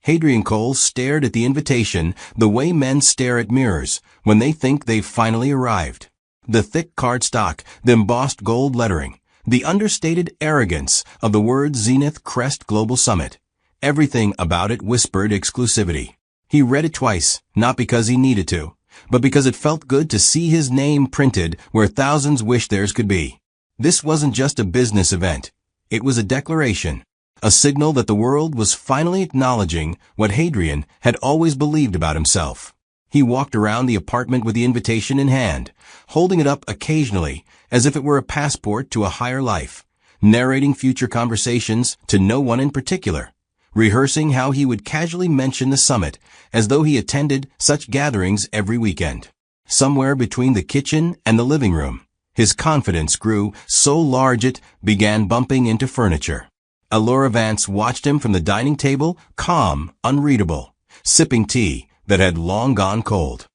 Hadrian Cole stared at the invitation the way men stare at mirrors when they think they've finally arrived. The thick cardstock, the embossed gold lettering, the understated arrogance of the word Zenith Crest Global Summit. Everything about it whispered exclusivity. He read it twice, not because he needed to, but because it felt good to see his name printed where thousands wish theirs could be. This wasn't just a business event. It was a declaration, a signal that the world was finally acknowledging what Hadrian had always believed about himself. He walked around the apartment with the invitation in hand, holding it up occasionally as if it were a passport to a higher life, narrating future conversations to no one in particular, rehearsing how he would casually mention the summit as though he attended such gatherings every weekend. Somewhere between the kitchen and the living room, his confidence grew so large it began bumping into furniture. Elora Vance watched him from the dining table, calm, unreadable, sipping tea that had long gone cold.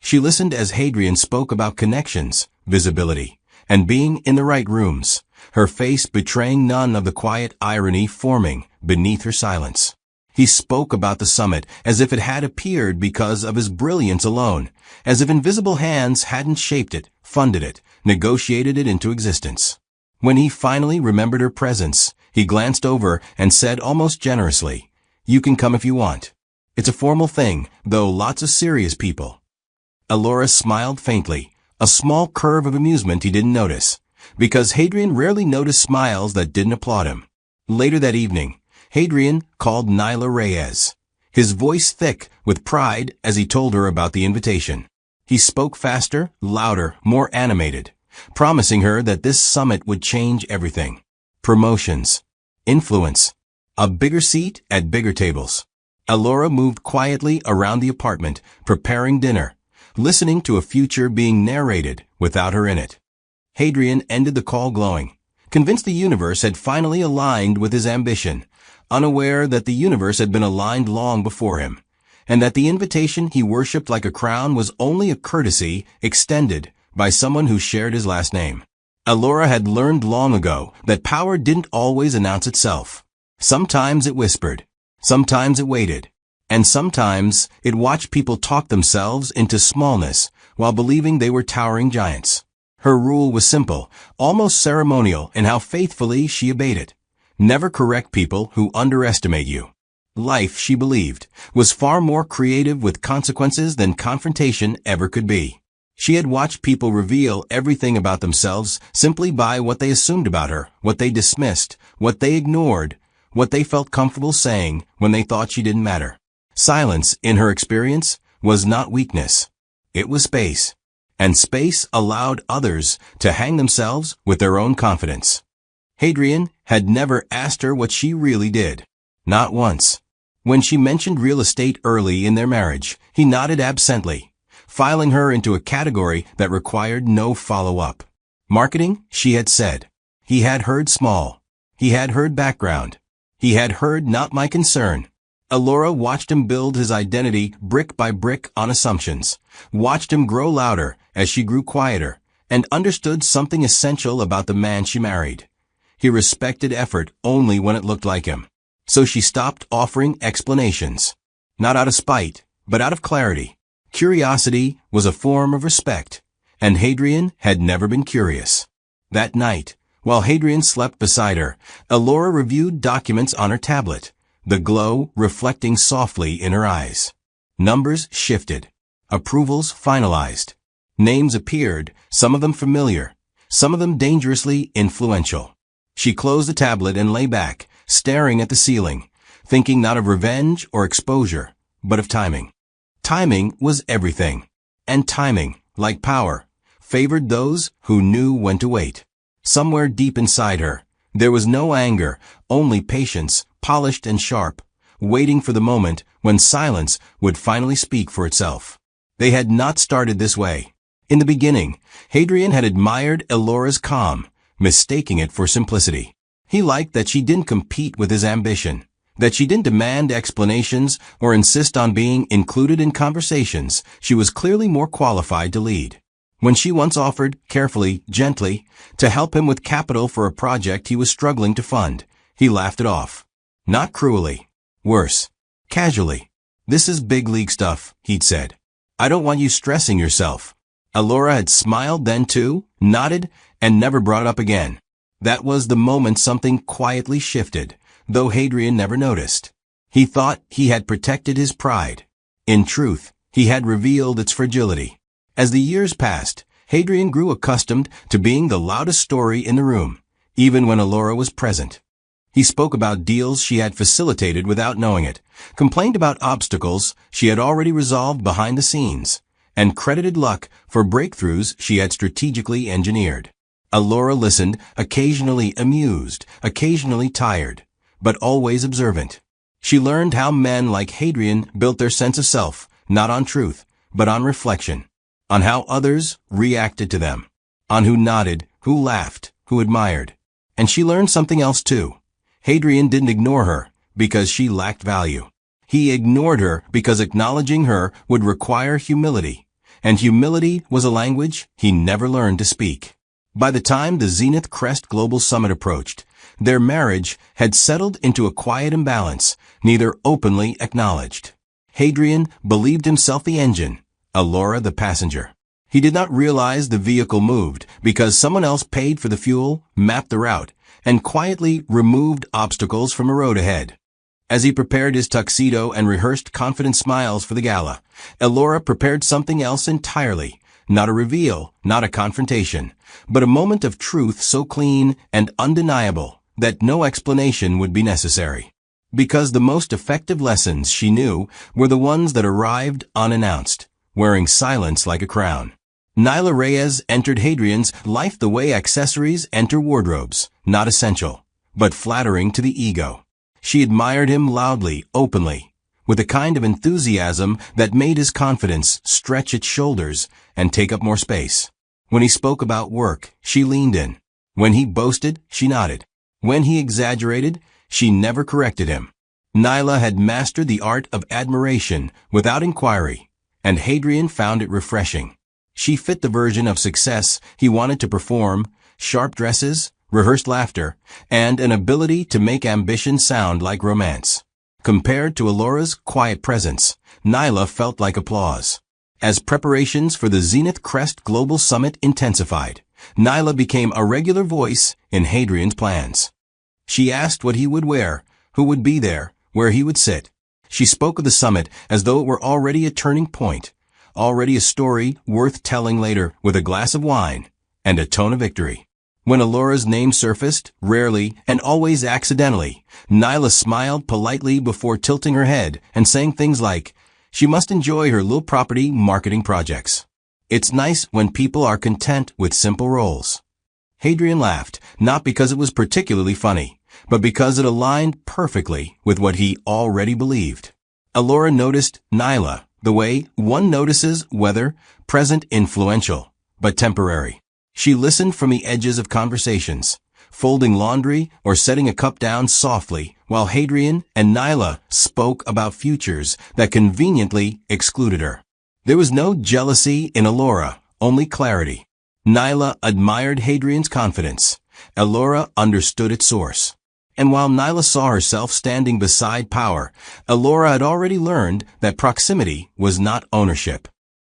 She listened as Hadrian spoke about connections, visibility, and being in the right rooms, her face betraying none of the quiet irony forming beneath her silence. He spoke about the summit as if it had appeared because of his brilliance alone, as if invisible hands hadn't shaped it, funded it, negotiated it into existence. When he finally remembered her presence, he glanced over and said almost generously, "You can come if you want. It's a formal thing, though lots of serious people." Elora smiled faintly, a small curve of amusement he didn't notice, because Hadrian rarely noticed smiles that didn't applaud him. Later that evening, Hadrian called Nyla Reyes, his voice thick with pride as he told her about the invitation. He spoke faster, louder, more animated, promising her that this summit would change everything. Promotions, influence, a bigger seat at bigger tables. Elora moved quietly around the apartment, preparing dinner, listening to a future being narrated without her in it. Hadrian ended the call glowing, convinced the universe had finally aligned with his ambition, unaware that the universe had been aligned long before him, and that the invitation he worshipped like a crown was only a courtesy extended by someone who shared his last name. Elora had learned long ago that power didn't always announce itself. Sometimes it whispered, sometimes it waited, and sometimes it watched people talk themselves into smallness while believing they were towering giants. Her rule was simple, almost ceremonial in how faithfully she obeyed it. Never correct people who underestimate you. Life, she believed, was far more creative with consequences than confrontation ever could be. She had watched people reveal everything about themselves simply by what they assumed about her, what they dismissed, what they ignored, what they felt comfortable saying when they thought she didn't matter. Silence, in her experience, was not weakness. It was space. And space allowed others to hang themselves with their own confidence. Hadrian had never asked her what she really did. Not once. When she mentioned real estate early in their marriage, he nodded absently, filing her into a category that required no follow-up. Marketing, she had said. He had heard small. He had heard background. He had heard not my concern. Elora watched him build his identity brick by brick on assumptions, watched him grow louder as she grew quieter, and understood something essential about the man she married. He respected effort only when it looked like him. So she stopped offering explanations. Not out of spite, but out of clarity. Curiosity was a form of respect, and Hadrian had never been curious. That night, while Hadrian slept beside her, Elora reviewed documents on her tablet, the glow reflecting softly in her eyes. Numbers shifted. Approvals finalized. Names appeared, some of them familiar, some of them dangerously influential. She closed the tablet and lay back, staring at the ceiling, thinking not of revenge or exposure, but of timing. Timing was everything. And timing, like power, favored those who knew when to wait. Somewhere deep inside her, there was no anger, only patience, polished and sharp, waiting for the moment when silence would finally speak for itself. They had not started this way. In the beginning, Hadrian had admired Elora's calm, mistaking it for simplicity. He liked that she didn't compete with his ambition, that she didn't demand explanations or insist on being included in conversations she was clearly more qualified to lead. When she once offered, carefully, gently, to help him with capital for a project he was struggling to fund, he laughed it off. Not cruelly. Worse. casually. "This is big league stuff," he'd said. "I don't want you stressing yourself." Elora had smiled then too, nodded, and never brought it up again. That was the moment something quietly shifted, though Hadrian never noticed. He thought he had protected his pride. In truth, he had revealed its fragility. As the years passed, Hadrian grew accustomed to being the loudest story in the room, even when Elora was present. He spoke about deals she had facilitated without knowing it, complained about obstacles she had already resolved behind the scenes, and credited luck for breakthroughs she had strategically engineered. Elora listened, occasionally amused, occasionally tired, but always observant. She learned how men like Hadrian built their sense of self, not on truth, but on reflection, on how others reacted to them, on who nodded, who laughed, who admired. And she learned something else too. Hadrian didn't ignore her because she lacked value. He ignored her because acknowledging her would require humility, and humility was a language he never learned to speak. By the time the Zenith Crest Global Summit approached, their marriage had settled into a quiet imbalance, neither openly acknowledged. Hadrian believed himself the engine, Elora the passenger. He did not realize the vehicle moved because someone else paid for the fuel, mapped the route, and quietly removed obstacles from the road ahead. As he prepared his tuxedo and rehearsed confident smiles for the gala, Elora prepared something else entirely, not a reveal, not a confrontation, but a moment of truth so clean and undeniable that no explanation would be necessary. Because the most effective lessons she knew were the ones that arrived unannounced, wearing silence like a crown. Nyla Reyes entered Hadrian's life the way accessories enter wardrobes, not essential, but flattering to the ego. She admired him loudly, openly, with a kind of enthusiasm that made his confidence stretch its shoulders and take up more space. When he spoke about work, she leaned in. When he boasted, she nodded. When he exaggerated, she never corrected him. Nyla had mastered the art of admiration without inquiry, and Hadrian found it refreshing. She fit the version of success he wanted to perform: sharp dresses, rehearsed laughter, and an ability to make ambition sound like romance. Compared to Elora's quiet presence, Nyla felt like applause. As preparations for the Zenith Crest Global Summit intensified, Nyla became a regular voice in Hadrian's plans. She asked what he would wear, who would be there, where he would sit. She spoke of the summit as though it were already a turning point, already a story worth telling later with a glass of wine and a tone of victory. When Elora's name surfaced, rarely and always accidentally, Nyla smiled politely before tilting her head and saying things like, she must enjoy her little property marketing projects. It's nice when people are content with simple roles. Hadrian laughed, not because it was particularly funny, but because it aligned perfectly with what he already believed. Elora noticed Nyla the way one notices weather, present, influential, but temporary. She listened from the edges of conversations, folding laundry or setting a cup down softly, while Hadrian and Nyla spoke about futures that conveniently excluded her. There was no jealousy in Elora, only clarity. Nyla admired Hadrian's confidence. Elora understood its source. And while Nyla saw herself standing beside power, Elora had already learned that proximity was not ownership.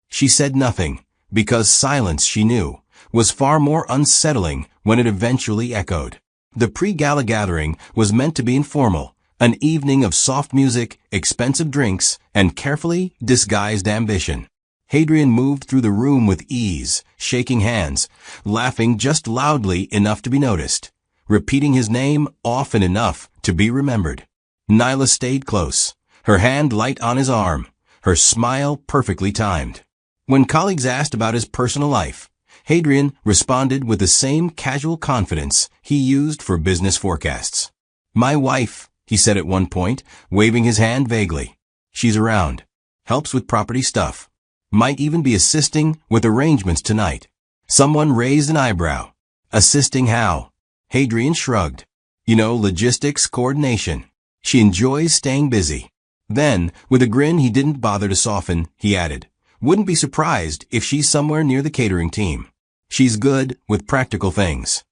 She said nothing, because silence, she knew, was far more unsettling when it eventually echoed. The pre-gala gathering was meant to be informal, an evening of soft music, expensive drinks, and carefully disguised ambition. Hadrian moved through the room with ease, shaking hands, laughing just loudly enough to be noticed, repeating his name often enough to be remembered. Nyla stayed close, her hand light on his arm, her smile perfectly timed. When colleagues asked about his personal life, Hadrian responded with the same casual confidence he used for business forecasts. "My wife," he said at one point, waving his hand vaguely. "She's around. Helps with property stuff. Might even be assisting with arrangements tonight." Someone raised an eyebrow. "Assisting how?" Hadrian shrugged. "Logistics coordination. She enjoys staying busy." Then, with a grin he didn't bother to soften, he added, "Wouldn't be surprised if she's somewhere near the catering team. She's good with practical things."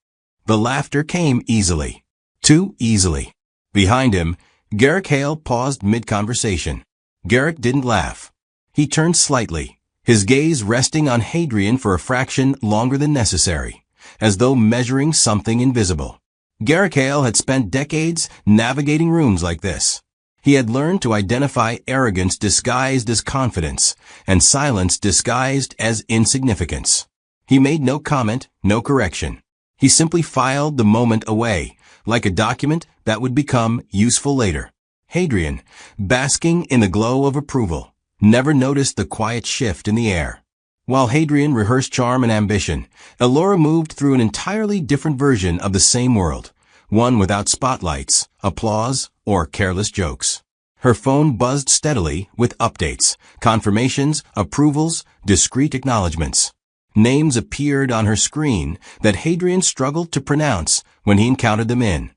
The laughter came easily. Too easily. Behind him, Garrick Hale paused mid-conversation. Garrick didn't laugh. He turned slightly, his gaze resting on Hadrian for a fraction longer than necessary, as though measuring something invisible. Garrick Hale had spent decades navigating rooms like this. He had learned to identify arrogance disguised as confidence, and silence disguised as insignificance. He made no comment, no correction. He simply filed the moment away, like a document that would become useful later. Hadrian, basking in the glow of approval, never noticed the quiet shift in the air. While Hadrian rehearsed charm and ambition, Elora moved through an entirely different version of the same world, one without spotlights, applause, or careless jokes. Her phone buzzed steadily with updates, confirmations, approvals, discreet acknowledgments. Names appeared on her screen that Hadrian struggled to pronounce when he encountered them in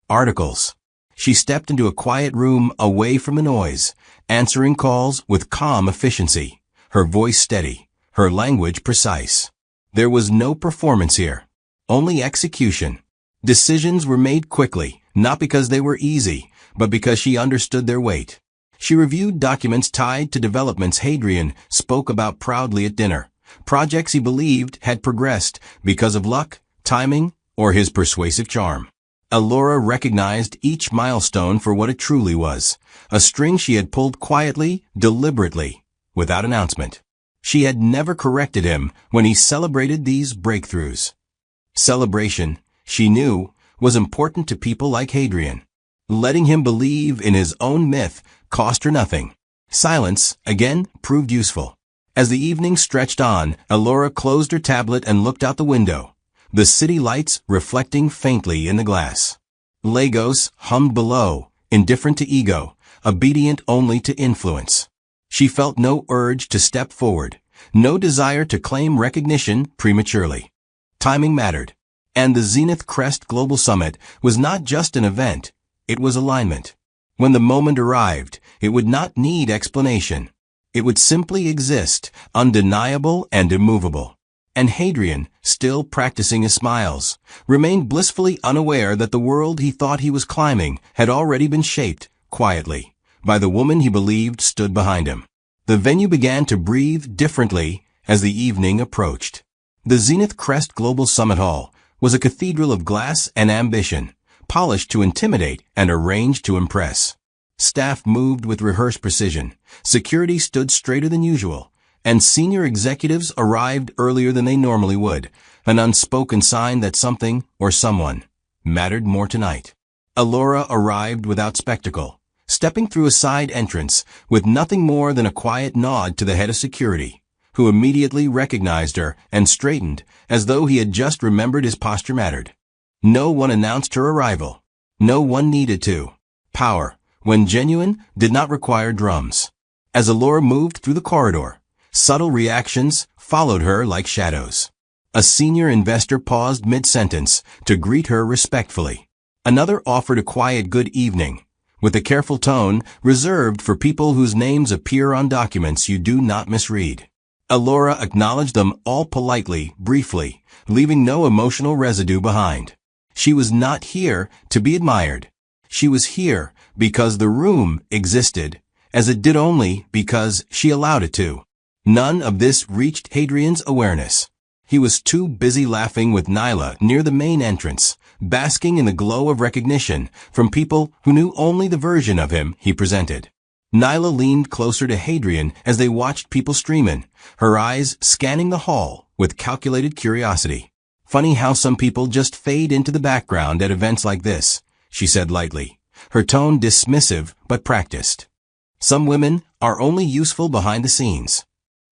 articles. She stepped into a quiet room away from the noise, answering calls with calm efficiency, her voice steady, her language precise. There was no performance here, only execution. Decisions were made quickly, not because they were easy, but because she understood their weight. She reviewed documents tied to developments Hadrian spoke about proudly at dinner, projects he believed had progressed because of luck, timing, or his persuasive charm. Elora recognized each milestone for what it truly was, a string she had pulled quietly, deliberately, without announcement. She had never corrected him when he celebrated these breakthroughs. Celebration, she knew, was important to people like Hadrian. Letting him believe in his own myth cost her nothing. Silence, again, proved useful. As the evening stretched on, Elora closed her tablet and looked out the window, the city lights reflecting faintly in the glass. Lagos hummed below, indifferent to ego, obedient only to influence. She felt no urge to step forward, no desire to claim recognition prematurely. Timing mattered, and the Zenith Crest Global Summit was not just an event, it was alignment. When the moment arrived, it would not need explanation. It would simply exist, undeniable and immovable. And Hadrian, still practicing his smiles, remained blissfully unaware that the world he thought he was climbing had already been shaped, quietly, by the woman he believed stood behind him. The venue began to breathe differently as the evening approached. The Zenith Crest Global Summit Hall was a cathedral of glass and ambition, polished to intimidate and arranged to impress. Staff moved with rehearsed precision, security stood straighter than usual, and senior executives arrived earlier than they normally would, an unspoken sign that something, or someone, mattered more tonight. Elora arrived without spectacle, stepping through a side entrance with nothing more than a quiet nod to the head of security, who immediately recognized her and straightened as though he had just remembered his posture mattered. No one announced her arrival. No one needed to. Power, when genuine, did not require drums. As Elora moved through the corridor, subtle reactions followed her like shadows. A senior investor paused mid-sentence to greet her respectfully. Another offered a quiet good evening, with a careful tone reserved for people whose names appear on documents you do not misread. Elora acknowledged them all politely, briefly, leaving no emotional residue behind. She was not here to be admired. She was here because the room existed, as it did only because she allowed it to. None of this reached Hadrian's awareness. He was too busy laughing with Nyla near the main entrance, basking in the glow of recognition from people who knew only the version of him he presented. Nyla leaned closer to Hadrian as they watched people stream in, her eyes scanning the hall with calculated curiosity. Funny how some people just fade into the background at events like this, she said lightly, her tone dismissive but practiced. Some women are only useful behind the scenes.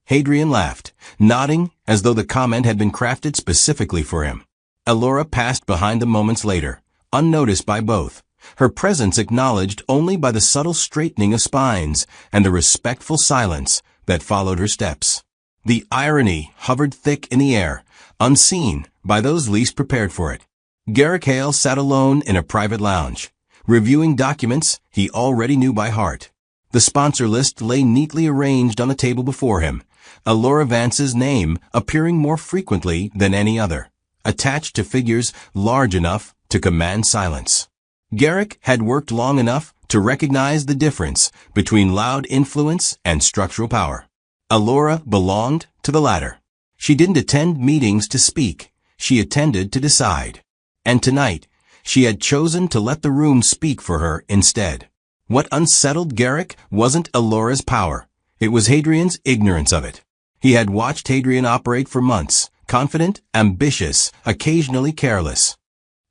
Hadrian laughed, nodding as though the comment had been crafted specifically for him. Elora passed behind them moments later, unnoticed by both, her presence acknowledged only by the subtle straightening of spines and the respectful silence that followed her steps. The irony hovered thick in the air, unseen by those least prepared for it. Garrick Hale sat alone in a private lounge, reviewing documents he already knew by heart. The sponsor list lay neatly arranged on the table before him, Elora Vance's name appearing more frequently than any other, attached to figures large enough to command silence. Garrick had worked long enough to recognize the difference between loud influence and structural power. Alora belonged to the latter. She didn't attend meetings to speak. She attended to decide. And tonight, she had chosen to let the room speak for her instead. What unsettled Garrick wasn't Alora's power. It was Hadrian's ignorance of it. He had watched Hadrian operate for months, confident, ambitious, occasionally careless.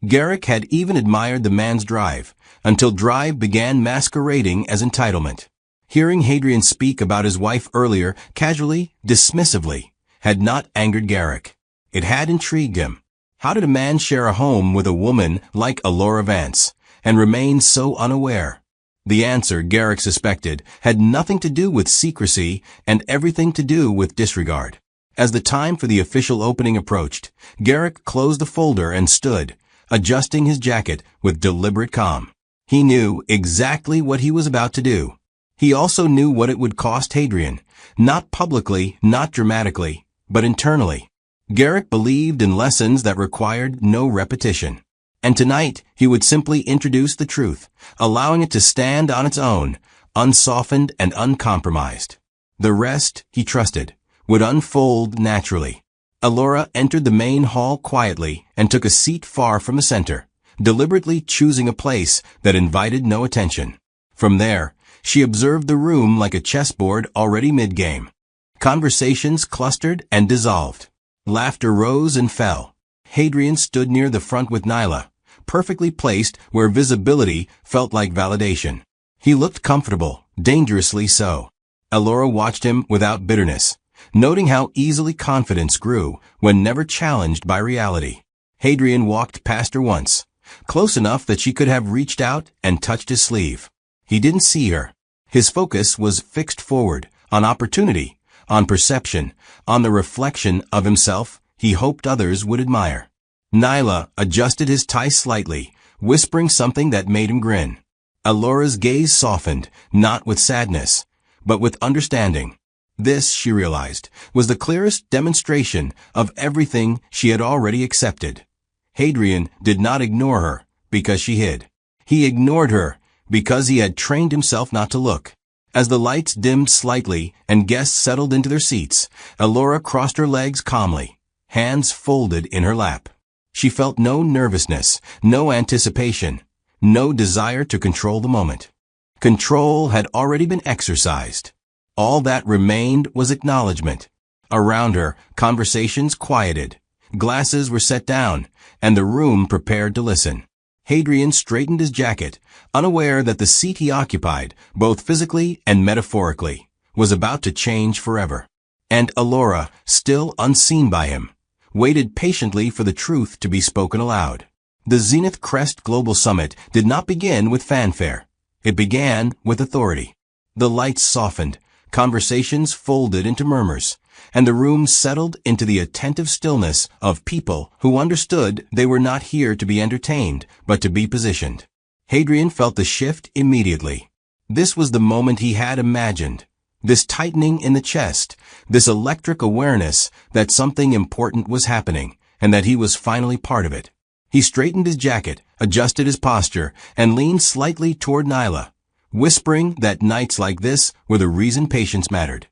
Garrick had even admired the man's drive, until drive began masquerading as entitlement. Hearing Hadrian speak about his wife earlier, casually, dismissively, had not angered Garrick. It had intrigued him. How did a man share a home with a woman like Alora Vance, and remain so unaware? The answer, Garrick suspected, had nothing to do with secrecy and everything to do with disregard. As the time for the official opening approached, Garrick closed the folder and stood, adjusting his jacket with deliberate calm. He knew exactly what he was about to do. He also knew what it would cost Hadrian, not publicly, not dramatically, but internally. Garrick believed in lessons that required no repetition. And tonight, he would simply introduce the truth, allowing it to stand on its own, unsoftened and uncompromised. The rest, he trusted, would unfold naturally. Alora entered the main hall quietly and took a seat far from the center, deliberately choosing a place that invited no attention. From there, she observed the room like a chessboard already mid-game. Conversations clustered and dissolved. Laughter rose and fell. Hadrian stood near the front with Nyla, perfectly placed where visibility felt like validation. He looked comfortable, dangerously so. Alora watched him without bitterness, noting how easily confidence grew when never challenged by reality. Hadrian walked past her once, close enough that she could have reached out and touched his sleeve. He didn't see her. His focus was fixed forward, on opportunity, on perception, on the reflection of himself he hoped others would admire. Nyla adjusted his tie slightly, whispering something that made him grin. Alora's gaze softened, not with sadness, but with understanding. This, she realized, was the clearest demonstration of everything she had already accepted. Hadrian did not ignore her because she hid. He ignored her because he had trained himself not to look. As the lights dimmed slightly and guests settled into their seats, Alora crossed her legs calmly, hands folded in her lap. She felt no nervousness, no anticipation, no desire to control the moment. Control had already been exercised. All that remained was acknowledgement. Around her, conversations quieted. Glasses were set down, and the room prepared to listen. Hadrian straightened his jacket, unaware that the seat he occupied, both physically and metaphorically, was about to change forever. And Alora, still unseen by him, waited patiently for the truth to be spoken aloud. The Zenith Crest Global Summit did not begin with fanfare. It began with authority. The lights softened, conversations folded into murmurs, and the room settled into the attentive stillness of people who understood they were not here to be entertained, but to be positioned. Hadrian felt the shift immediately. This was the moment he had imagined. This tightening in the chest, this electric awareness that something important was happening, and that he was finally part of it. He straightened his jacket, adjusted his posture, and leaned slightly toward Nyla, whispering that nights like this were the reason patience mattered.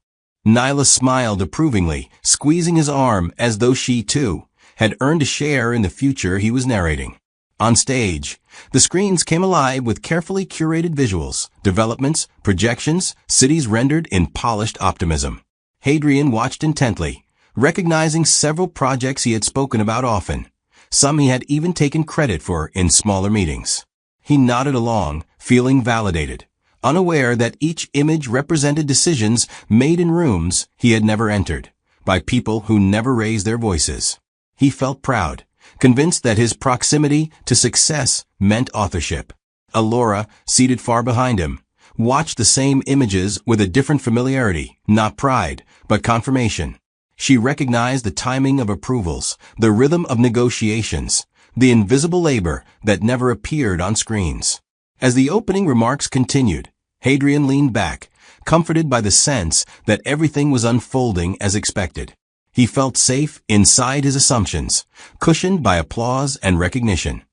Nyla smiled approvingly, squeezing his arm as though she, too, had earned a share in the future he was narrating. On stage, the screens came alive with carefully curated visuals, developments, projections, cities rendered in polished optimism. Hadrian watched intently, recognizing several projects he had spoken about often. Some he had even taken credit for in smaller meetings. He nodded along, feeling validated, unaware that each image represented decisions made in rooms he had never entered, by people who never raised their voices. He felt proud, convinced that his proximity to success meant authorship. Alora, seated far behind him, watched the same images with a different familiarity, not pride, but confirmation. She recognized the timing of approvals, the rhythm of negotiations, the invisible labor that never appeared on screens. As the opening remarks continued, Hadrian leaned back, comforted by the sense that everything was unfolding as expected. He felt safe inside his assumptions, cushioned by applause and recognition.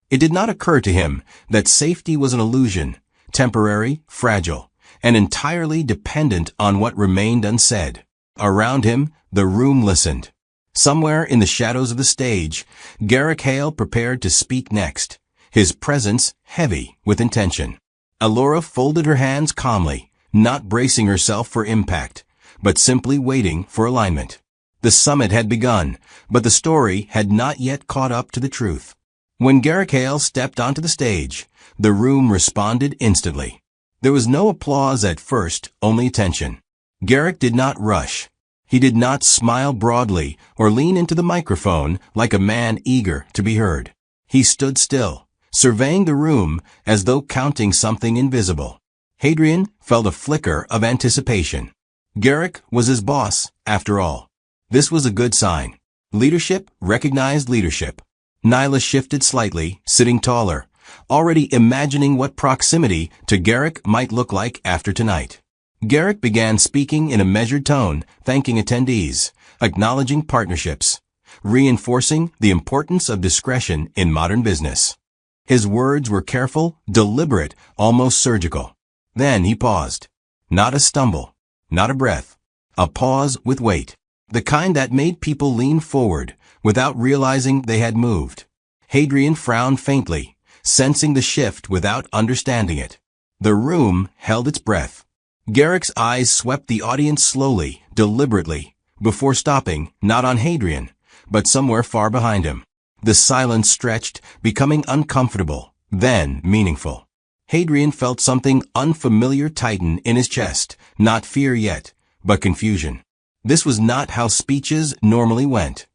It did not occur to him that safety was an illusion, temporary, fragile, and entirely dependent on what remained unsaid. Around him, the room listened. Somewhere in the shadows of the stage, Garrick Hale prepared to speak next, his presence heavy with intention. Elora folded her hands calmly, not bracing herself for impact, but simply waiting for alignment. The summit had begun, but the story had not yet caught up to the truth. When Garrick Hale stepped onto the stage, the room responded instantly. There was no applause at first, only attention. Garrick did not rush. He did not smile broadly or lean into the microphone like a man eager to be heard. He stood still, surveying the room as though counting something invisible. Hadrian felt a flicker of anticipation. Garrick was his boss, after all. This was a good sign. Leadership recognized leadership. Nyla shifted slightly, sitting taller, already imagining what proximity to Garrick might look like after tonight. Garrick began speaking in a measured tone, thanking attendees, acknowledging partnerships, reinforcing the importance of discretion in modern business. His words were careful, deliberate, almost surgical. Then he paused. Not a stumble, not a breath. A pause with weight. The kind that made people lean forward without realizing they had moved. Hadrian frowned faintly, sensing the shift without understanding it. The room held its breath. Garrick's eyes swept the audience slowly, deliberately, before stopping, not on Hadrian, but somewhere far behind him. The silence stretched, becoming uncomfortable, then meaningful. Hadrian felt something unfamiliar tighten in his chest, not fear yet, but confusion. This was not how speeches normally went.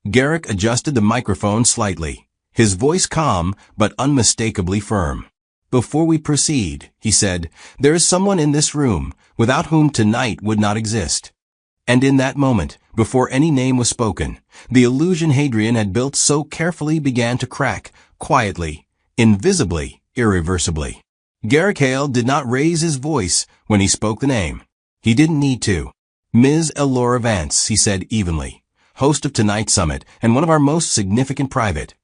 Garrick adjusted the microphone slightly, his voice calm but unmistakably firm. Before we proceed, he said, there is someone in this room without whom tonight would not exist. And in that moment, before any name was spoken, the illusion Hadrian had built so carefully began to crack, quietly, invisibly, irreversibly. Garrick Hale did not raise his voice when he spoke the name. He didn't need to. Ms. Elora Vance, he said evenly, host of tonight's summit and one of our most significant private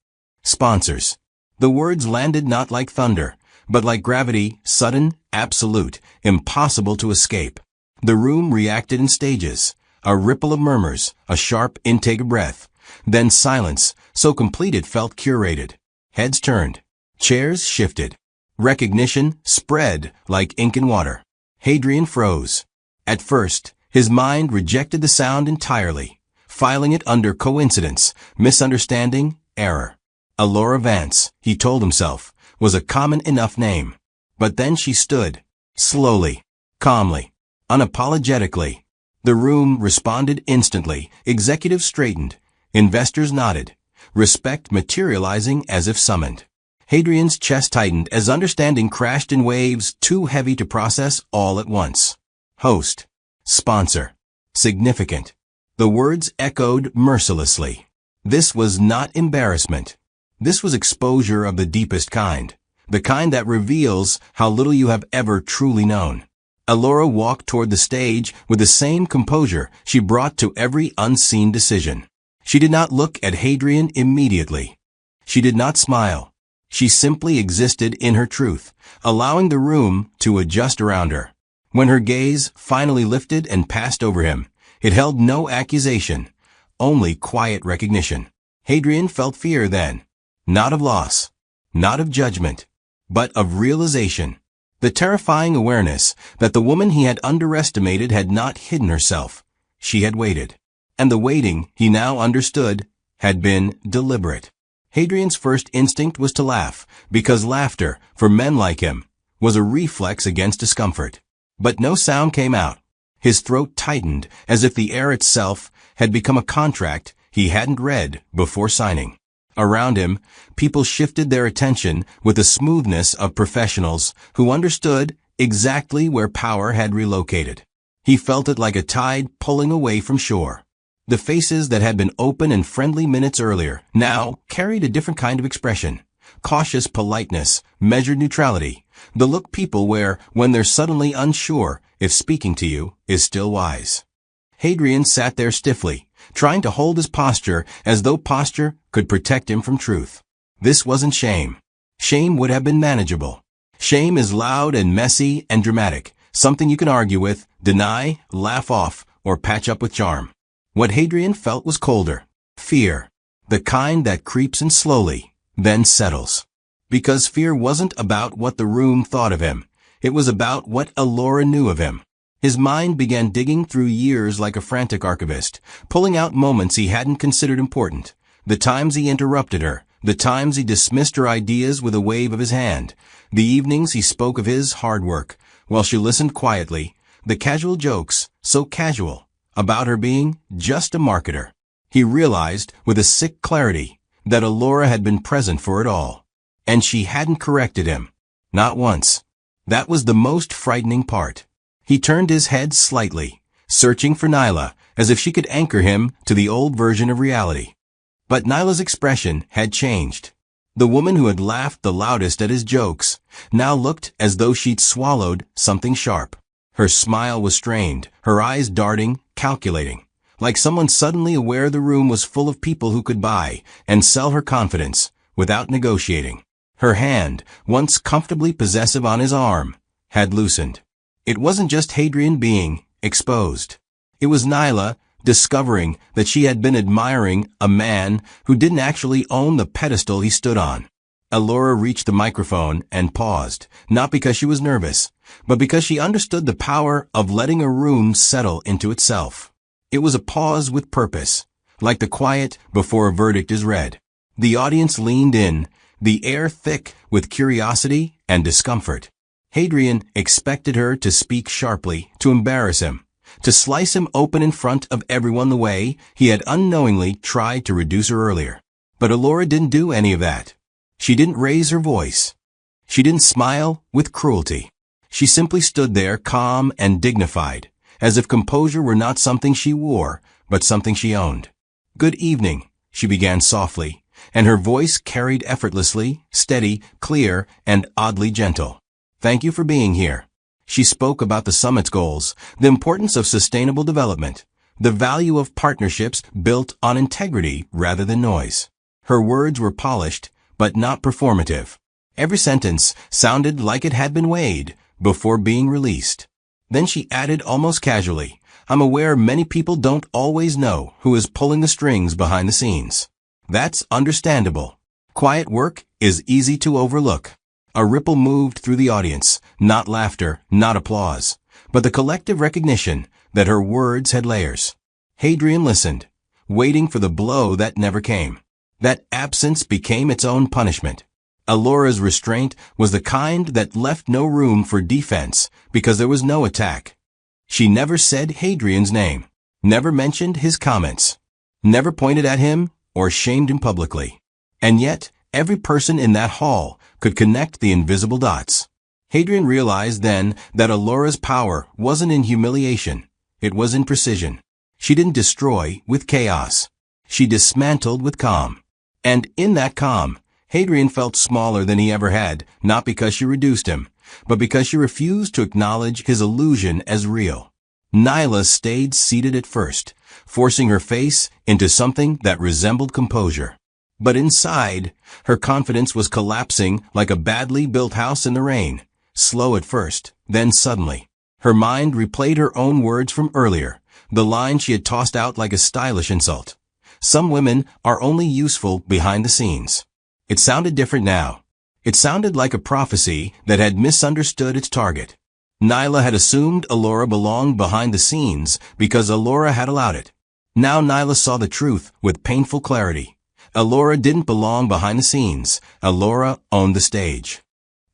sponsors. The words landed not like thunder, but like gravity, sudden, absolute, impossible to escape. The room reacted in stages, a ripple of murmurs, a sharp intake of breath, then silence, so complete it felt curated. Heads turned. Chairs shifted. Recognition spread like ink in water. Hadrian froze. At first, his mind rejected the sound entirely, filing it under coincidence, misunderstanding, error. Elora Vance, he told himself, was a common enough name. But then she stood, slowly, calmly, unapologetically. The room responded instantly, executives straightened, investors nodded, respect materializing as if summoned. Hadrian's chest tightened as understanding crashed in waves too heavy to process all at once. Host. Sponsor. Significant. The words echoed mercilessly. This was not embarrassment. This was exposure of the deepest kind, the kind that reveals how little you have ever truly known. Elora walked toward the stage with the same composure she brought to every unseen decision. She did not look at Hadrian immediately. She did not smile. She simply existed in her truth, allowing the room to adjust around her. When her gaze finally lifted and passed over him, it held no accusation, only quiet recognition. Hadrian felt fear then. Not of loss, not of judgment, but of realization. The terrifying awareness that the woman he had underestimated had not hidden herself. She had waited. And the waiting, he now understood, had been deliberate. Hadrian's first instinct was to laugh, because laughter, for men like him, was a reflex against discomfort. But no sound came out. His throat tightened as if the air itself had become a contract he hadn't read before signing. Around him, people shifted their attention with the smoothness of professionals who understood exactly where power had relocated. He felt it like a tide pulling away from shore. The faces that had been open and friendly minutes earlier now carried a different kind of expression. Cautious politeness, measured neutrality, the look people wear when they're suddenly unsure if speaking to you is still wise. Hadrian sat there stiffly, trying to hold his posture as though posture could protect him from truth. This wasn't shame. Shame would have been manageable. Shame is loud and messy and dramatic, something you can argue with, deny, laugh off, or patch up with charm. What Hadrian felt was colder. Fear. The kind that creeps in slowly, then settles. Because fear wasn't about what the room thought of him. It was about what Allura knew of him. His mind began digging through years like a frantic archivist, pulling out moments he hadn't considered important. The times he interrupted her, the times he dismissed her ideas with a wave of his hand, the evenings he spoke of his hard work, while she listened quietly, the casual jokes, so casual, about her being just a marketer. He realized, with a sick clarity, that Allura had been present for it all. And she hadn't corrected him. Not once. That was the most frightening part. He turned his head slightly, searching for Nyla, as if she could anchor him to the old version of reality. But Nyla's expression had changed. The woman who had laughed the loudest at his jokes now looked as though she'd swallowed something sharp. Her smile was strained, her eyes darting, calculating, like someone suddenly aware the room was full of people who could buy and sell her confidence without negotiating. Her hand, once comfortably possessive on his arm, had loosened. It wasn't just Hadrian being exposed. It was Nyla discovering that she had been admiring a man who didn't actually own the pedestal he stood on. Allura reached the microphone and paused, not because she was nervous, but because she understood the power of letting a room settle into itself. It was a pause with purpose, like the quiet before a verdict is read. The audience leaned in, the air thick with curiosity and discomfort. Hadrian expected her to speak sharply, to embarrass him, to slice him open in front of everyone the way he had unknowingly tried to reduce her earlier. But Allura didn't do any of that. She didn't raise her voice. She didn't smile with cruelty. She simply stood there calm and dignified, as if composure were not something she wore, but something she owned. "Good evening," she began softly, and her voice carried effortlessly, steady, clear, and oddly gentle. "Thank you for being here." She spoke about the summit's goals, the importance of sustainable development, the value of partnerships built on integrity rather than noise. Her words were polished, but not performative. Every sentence sounded like it had been weighed before being released. Then she added almost casually, "I'm aware many people don't always know who is pulling the strings behind the scenes. That's understandable. Quiet work is easy to overlook." A ripple moved through the audience, not laughter, not applause, but the collective recognition that her words had layers. Hadrian listened, waiting for the blow that never came. That absence became its own punishment. Allura's restraint was the kind that left no room for defense because there was no attack. She never said Hadrian's name, never mentioned his comments, never pointed at him or shamed him publicly. And yet, every person in that hall could connect the invisible dots. Hadrian realized then that Allura's power wasn't in humiliation, it was in precision. She didn't destroy with chaos. She dismantled with calm. And in that calm, Hadrian felt smaller than he ever had, not because she reduced him, but because she refused to acknowledge his illusion as real. Nyla stayed seated at first, forcing her face into something that resembled composure. But inside, her confidence was collapsing like a badly built house in the rain, slow at first, then suddenly. Her mind replayed her own words from earlier, the line she had tossed out like a stylish insult. "Some women are only useful behind the scenes." It sounded different now. It sounded like a prophecy that had misunderstood its target. Nyla had assumed Allura belonged behind the scenes because Allura had allowed it. Now Nyla saw the truth with painful clarity. Allura didn't belong behind the scenes. Allura owned the stage.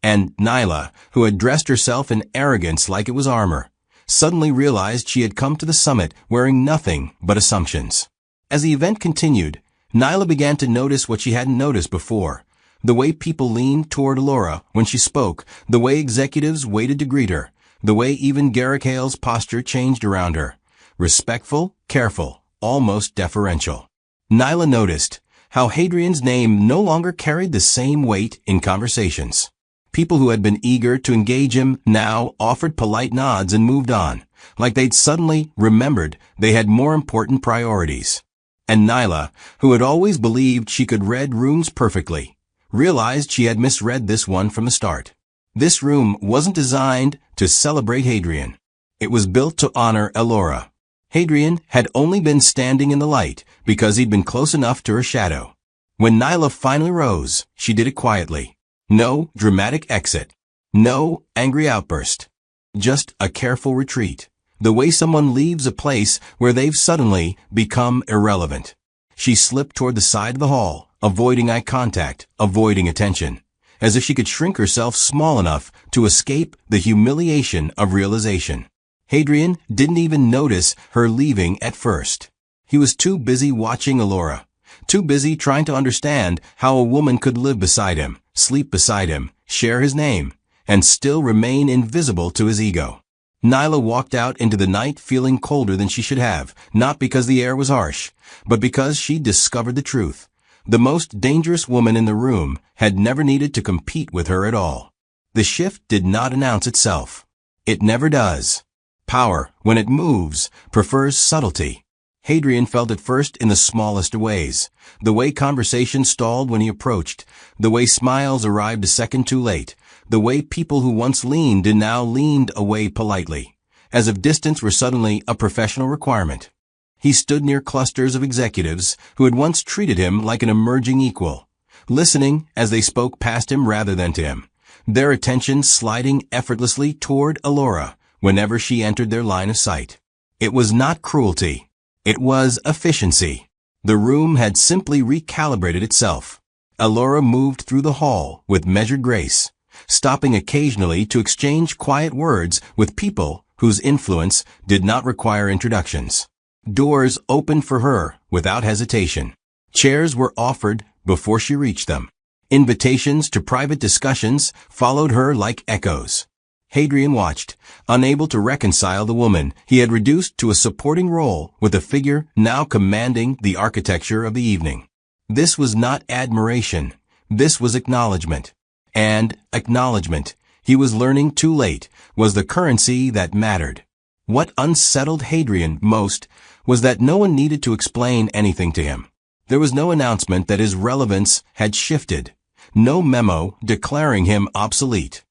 And Nyla, who had dressed herself in arrogance like it was armor, suddenly realized she had come to the summit wearing nothing but assumptions. As the event continued, Nyla began to notice what she hadn't noticed before. The way people leaned toward Allura when she spoke, the way executives waited to greet her, the way even Garrick Hale's posture changed around her. Respectful, careful, almost deferential. Nyla noticed how Hadrian's name no longer carried the same weight in conversations. People who had been eager to engage him now offered polite nods and moved on, like they'd suddenly remembered they had more important priorities. And Nyla, who had always believed she could read runes perfectly, realized she had misread this one from the start. This room wasn't designed to celebrate Hadrian. It was built to honor Elora. Hadrian had only been standing in the light because he'd been close enough to her shadow. When Nyla finally rose, she did it quietly. No dramatic exit. No angry outburst. Just a careful retreat. The way someone leaves a place where they've suddenly become irrelevant. She slipped toward the side of the hall, avoiding eye contact, avoiding attention, as if she could shrink herself small enough to escape the humiliation of realization. Hadrian didn't even notice her leaving at first. He was too busy watching Elora, too busy trying to understand how a woman could live beside him, sleep beside him, share his name, and still remain invisible to his ego. Nyla walked out into the night feeling colder than she should have, not because the air was harsh, but because she'd discovered the truth. The most dangerous woman in the room had never needed to compete with her at all. The shift did not announce itself. It never does. Power, when it moves, prefers subtlety. Hadrian felt it first in the smallest ways. The way conversation stalled when he approached, the way smiles arrived a second too late, the way people who once leaned and now leaned away politely, as if distance were suddenly a professional requirement. He stood near clusters of executives who had once treated him like an emerging equal, listening as they spoke past him rather than to him, their attention sliding effortlessly toward Elora whenever she entered their line of sight. It was not cruelty. It was efficiency. The room had simply recalibrated itself. Elora moved through the hall with measured grace, stopping occasionally to exchange quiet words with people whose influence did not require introductions. Doors opened for her without hesitation. Chairs were offered before she reached them. Invitations to private discussions followed her like echoes. Hadrian watched, unable to reconcile the woman he had reduced to a supporting role with the figure now commanding the architecture of the evening. This was not admiration. This was acknowledgement. And acknowledgement, he was learning too late, was the currency that mattered. What unsettled Hadrian most was that no one needed to explain anything to him. There was no announcement that his relevance had shifted, no memo declaring him obsolete.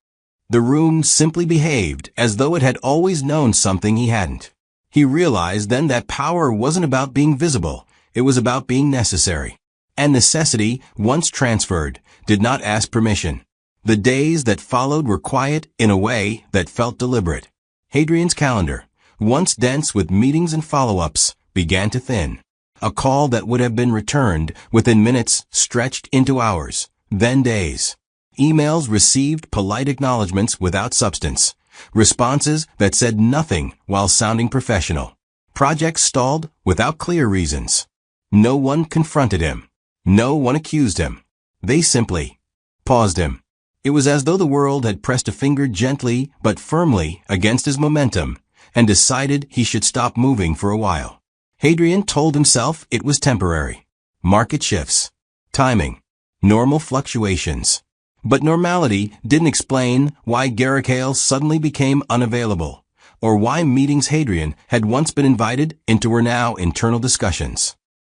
The room simply behaved as though it had always known something he hadn't. He realized then that power wasn't about being visible, it was about being necessary. And necessity, once transferred, did not ask permission. The days that followed were quiet in a way that felt deliberate. Hadrian's calendar, once dense with meetings and follow-ups, began to thin. A call that would have been returned within minutes stretched into hours, then days. Emails received polite acknowledgments without substance, responses that said nothing while sounding professional. Projects stalled without clear reasons. No one confronted him. No one accused him. They simply paused him. It was as though the world had pressed a finger gently but firmly against his momentum and decided he should stop moving for a while. Hadrian told himself it was temporary. Market shifts. Timing. Normal fluctuations. But normality didn't explain why Gala suddenly became unavailable, or why meetings Hadrian had once been invited into were now internal discussions.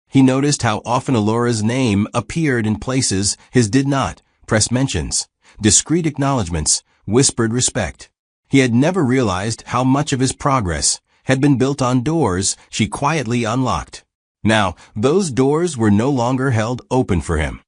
He noticed how often Elora's name appeared in places his did not, press mentions, discreet acknowledgments, whispered respect. He had never realized how much of his progress had been built on doors she quietly unlocked. Now, those doors were no longer held open for him.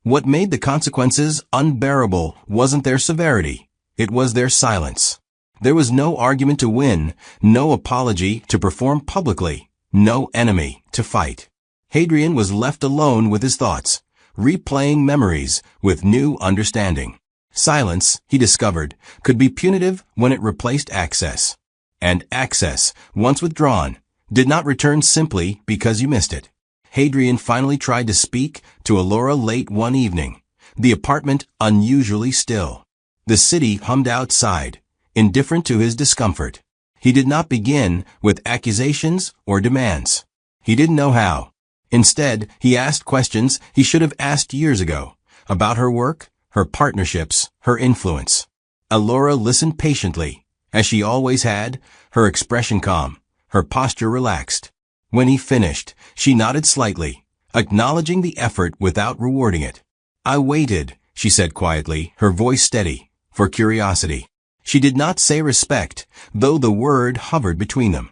What made the consequences unbearable wasn't their severity, it was their silence. There was no argument to win, no apology to perform publicly, no enemy to fight. Hadrian was left alone with his thoughts, replaying memories with new understanding. Silence, he discovered, could be punitive when it replaced access. And access, once withdrawn, did not return simply because you missed it. Hadrian finally tried to speak to Elora late one evening, the apartment unusually still. The city hummed outside, indifferent to his discomfort. He did not begin with accusations or demands. He didn't know how. Instead, he asked questions he should have asked years ago, about her work, her partnerships, her influence. Elora listened patiently, as she always had, her expression calm, her posture relaxed. When he finished, she nodded slightly, acknowledging the effort without rewarding it. "I waited," she said quietly, her voice steady, for curiosity. She did not say respect, though the word hovered between them.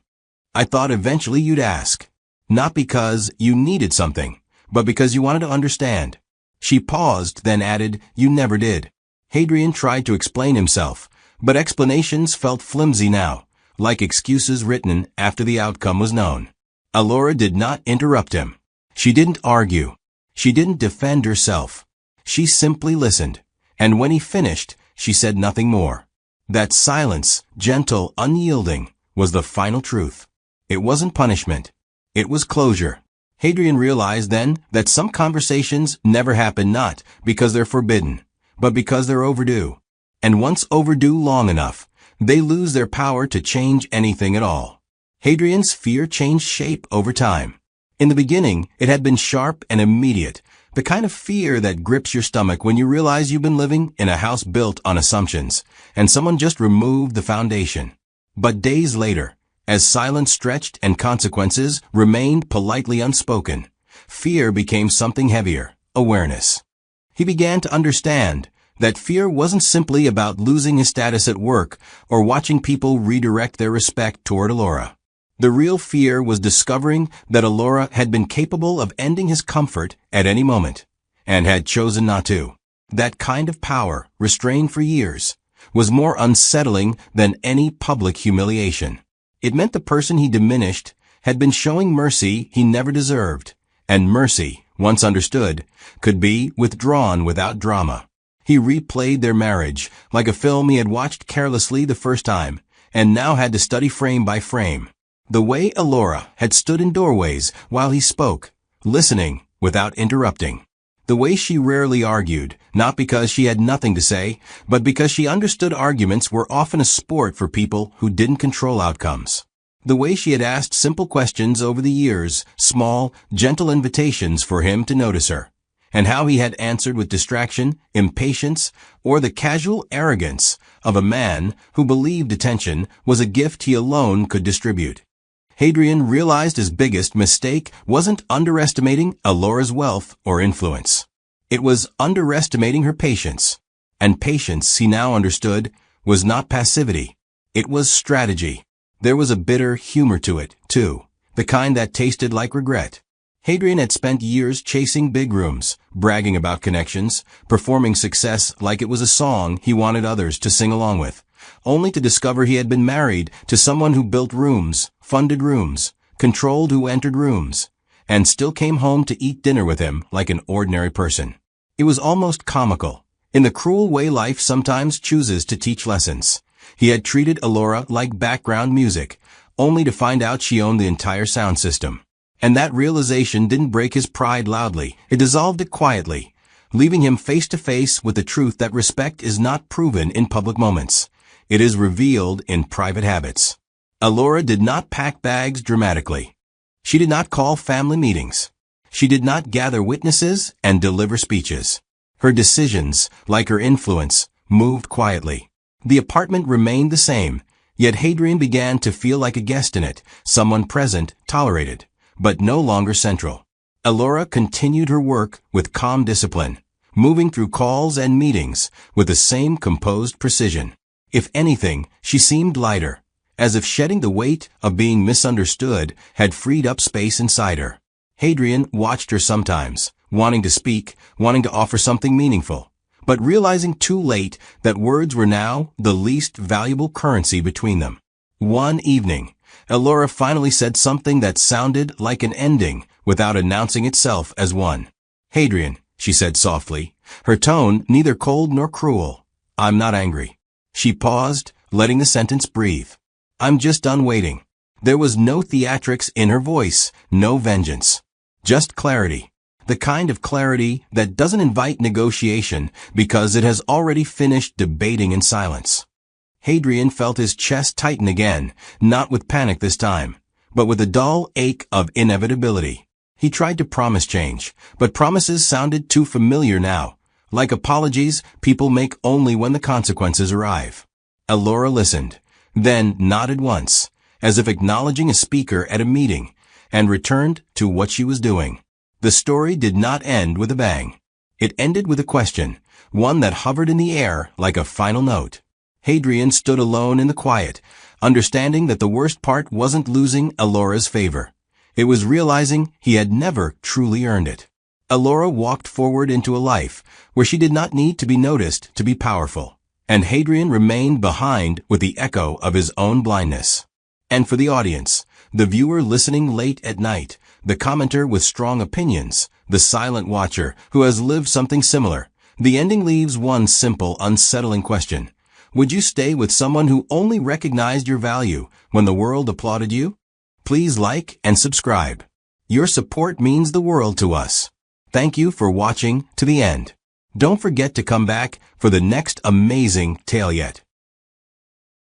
I thought eventually you'd ask. Not because you needed something, but because you wanted to understand. She paused, then added, you never did. Hadrian tried to explain himself, but explanations felt flimsy now, like excuses written after the outcome was known. Alora did not interrupt him. She didn't argue. She didn't defend herself. She simply listened, and when he finished, she said nothing more. That silence, gentle, unyielding, was the final truth. It wasn't punishment. It was closure. Hadrian realized then that some conversations never happen not because they're forbidden, but because they're overdue. And once overdue long enough, they lose their power to change anything at all. Hadrian's fear changed shape over time. In the beginning, it had been sharp and immediate, the kind of fear that grips your stomach when you realize you've been living in a house built on assumptions, and someone just removed the foundation. But days later, as silence stretched and consequences remained politely unspoken, fear became something heavier, awareness. He began to understand that fear wasn't simply about losing his status at work or watching people redirect their respect toward Alora. The real fear was discovering that Alora had been capable of ending his comfort at any moment, and had chosen not to. That kind of power, restrained for years, was more unsettling than any public humiliation. It meant the person he diminished had been showing mercy he never deserved, and mercy, once understood, could be withdrawn without drama. He replayed their marriage like a film he had watched carelessly the first time, and now had to study frame by frame. The way Alora had stood in doorways while he spoke, listening without interrupting. The way she rarely argued, not because she had nothing to say, but because she understood arguments were often a sport for people who didn't control outcomes. The way she had asked simple questions over the years, small, gentle invitations for him to notice her, and how he had answered with distraction, impatience, or the casual arrogance of a man who believed attention was a gift he alone could distribute. Hadrian realized his biggest mistake wasn't underestimating Alora's wealth or influence. It was underestimating her patience. And patience, he now understood, was not passivity. It was strategy. There was a bitter humor to it, too, the kind that tasted like regret. Hadrian had spent years chasing big rooms, bragging about connections, performing success like it was a song he wanted others to sing along with, only to discover he had been married to someone who built rooms, funded rooms, controlled who entered rooms, and still came home to eat dinner with him like an ordinary person. It was almost comical, in the cruel way life sometimes chooses to teach lessons. He had treated Alora like background music, only to find out she owned the entire sound system. And that realization didn't break his pride loudly, it dissolved it quietly, leaving him face to face with the truth that respect is not proven in public moments. It is revealed in private habits. Alora did not pack bags dramatically. She did not call family meetings. She did not gather witnesses and deliver speeches. Her decisions, like her influence, moved quietly. The apartment remained the same, yet Hadrian began to feel like a guest in it, someone present, tolerated, but no longer central. Alora continued her work with calm discipline, moving through calls and meetings with the same composed precision. If anything, she seemed lighter, as if shedding the weight of being misunderstood had freed up space inside her. Hadrian watched her sometimes, wanting to speak, wanting to offer something meaningful, but realizing too late that words were now the least valuable currency between them. One evening, Alora finally said something that sounded like an ending without announcing itself as one. "Hadrian," she said softly, her tone neither cold nor cruel. "I'm not angry." She paused, letting the sentence breathe. "I'm just done waiting." There was no theatrics in her voice, no vengeance. Just clarity. The kind of clarity that doesn't invite negotiation because it has already finished debating in silence. Hadrian felt his chest tighten again, not with panic this time, but with a dull ache of inevitability. He tried to promise change, but promises sounded too familiar now, like apologies people make only when the consequences arrive. Alora listened, then nodded once, as if acknowledging a speaker at a meeting, and returned to what she was doing. The story did not end with a bang. It ended with a question, one that hovered in the air like a final note. Hadrian stood alone in the quiet, understanding that the worst part wasn't losing Alora's favor. It was realizing he had never truly earned it. Alora walked forward into a life where she did not need to be noticed to be powerful, and Hadrian remained behind with the echo of his own blindness. And for the audience, the viewer listening late at night, the commenter with strong opinions, the silent watcher who has lived something similar, the ending leaves one simple, unsettling question. Would you stay with someone who only recognized your value when the world applauded you? Please like and subscribe. Your support means the world to us. Thank you for watching to the end. Don't forget to come back for the next amazing tale yet.